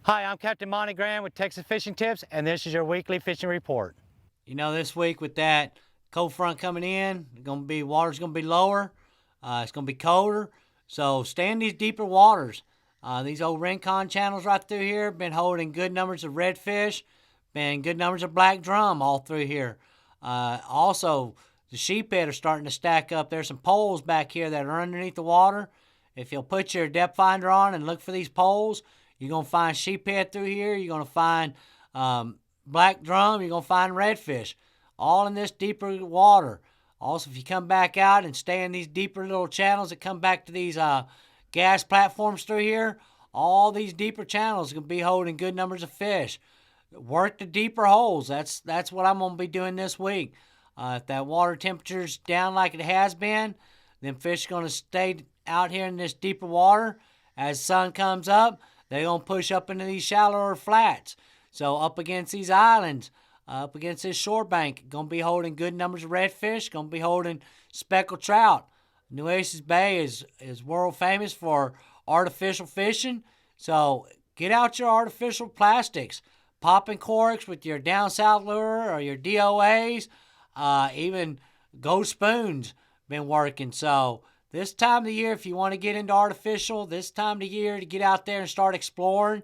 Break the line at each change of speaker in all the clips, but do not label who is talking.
Hi, I'm Captain Monte with Texas Fishing Tips, and this is your weekly fishing report.
You know, this week with that cold front coming in, water's gonna be lower. It's gonna be colder, so stay in these deeper waters. These old rincon channels right through here have been holding good numbers of redfish, been good numbers of black drum all through here. Also, the sheephead are starting to stack up. There's some poles back here that are underneath the water. If you'll put your depth finder on and look for these poles, you're gonna find sheephead through here. You're gonna find black drum, you're going to find redfish, all in this deeper water. Also, if you come back out and stay in these deeper little channels that come back to these gas platforms through here, all these deeper channels are going to be holding good numbers of fish. Work the deeper holes. That's what I'm going to be doing this week. If that water temperature's down like it has been, then fish are going to stay out here in this deeper water. As sun comes up, they're going to push up into these shallower flats. So up against these islands, up against this shore bank, going to be holding good numbers of redfish, going to be holding speckled trout. Nueces Bay is world famous for artificial fishing. So get out your artificial plastics, popping corks with your down south lure or your DOAs, even ghost spoons been working. So this time of the year, if you want to get into artificial, this time of the year to get out there and start exploring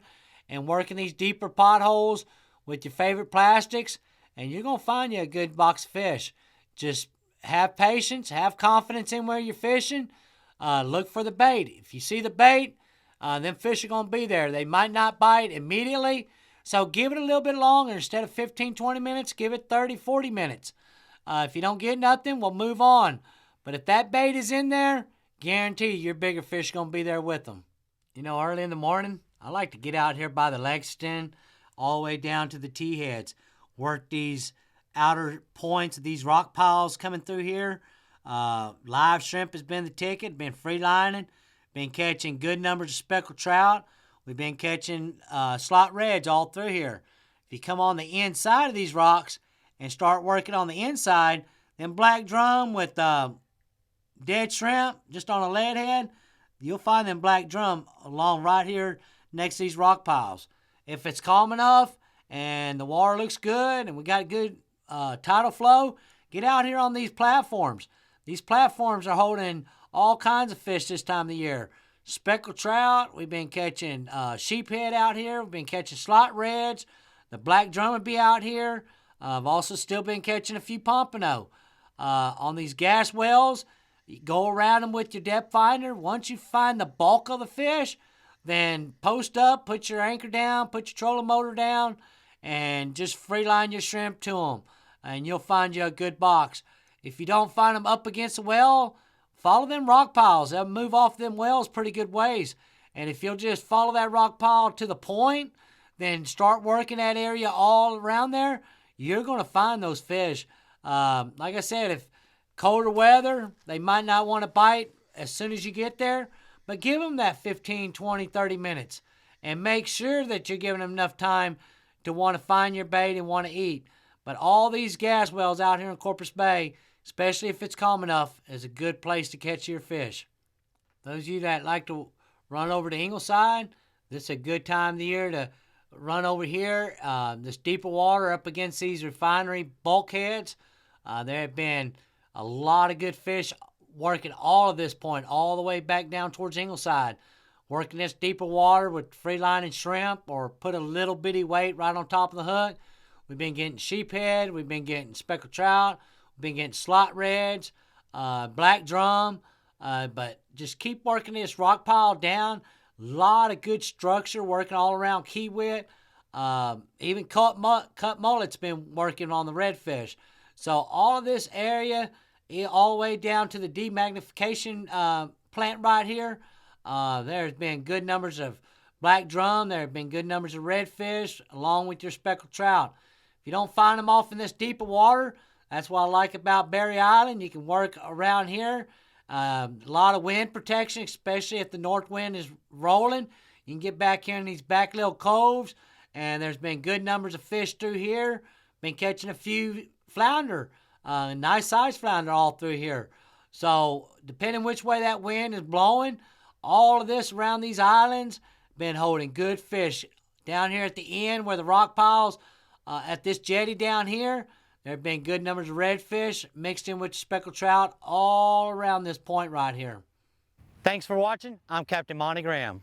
and working these deeper potholes with your favorite plastics, and you're going to find you a good box of fish. Just have patience, have confidence in where you're fishing. Look for the bait. If you see the bait, them fish are going to be there. They might not bite immediately, so give it a little bit longer. Instead of 15, 20 minutes, give it 30, 40 minutes. If you don't get nothing, we'll move on. But if that bait is in there, guarantee your bigger fish are going to be there with them. You know, early in the morning, I like to get out here by the Lexington all the way down to the T-heads. Work these outer points of these rock piles coming through here. Live shrimp has been the ticket, been free lining, been catching good numbers of speckled trout. We've been catching slot reds all through here. If you come on the inside of these rocks and start working on the inside, then black drum with dead shrimp just on a lead head, you'll find them black drum along right here next to these rock piles. If it's calm enough and the water looks good and we got good tidal flow, get out here on these platforms. These platforms are holding all kinds of fish this time of the year. Speckled trout, we've been catching sheephead out here. We've been catching slot reds. The black drum would be out here. I've also still been catching a few pompano. On these gas wells, you go around them with your depth finder. Once you find the bulk of the fish, then post up, put your anchor down, put your trolling motor down, and just free line your shrimp to them, and you'll find you a good box. If you don't find them up against the well, follow them rock piles. They'll move off them wells pretty good ways. And if you'll just follow that rock pile to the point, then start working that area all around there, you're going to find those fish. Like I said, if colder weather, they might not want to bite as soon as you get there, but give them that 15, 20, 30 minutes and make sure that you're giving them enough time to want to find your bait and want to eat. But all these gas wells out here in Corpus Bay, especially if it's calm enough, is a good place to catch your fish. Those of you that like to run over to Ingleside, this is a good time of the year to run over here. This deeper water up against these refinery bulkheads. There have been a lot of good fish working all of this point, all the way back down towards Ingleside. Working this deeper water with free lining shrimp or put a little bitty weight right on top of the hook. We've been getting sheephead, we've been getting speckled trout, we've been getting slot reds, black drum, but just keep working this rock pile down. A lot of good structure working all around Kiewit. Even cut mullet's been working on the redfish. So all of this area, all the way down to the demagnification plant right here, there's been good numbers of black drum. There have been good numbers of redfish along with your speckled trout. If you don't find them off in this deeper water, that's what I like about Berry Island. You can work around here. A lot of wind protection, especially if the north wind is rolling. You can get back here in these back little coves, and there's been good numbers of fish through here. Been catching a few flounder, nice size flounder all through here. So depending which way that wind is blowing, all of this around these islands been holding good fish Down here at the end where the rock piles, at this jetty down here, there have been good numbers of redfish mixed in with speckled trout all around this point right here.
Thanks for watching. I'm Captain Monte Graham.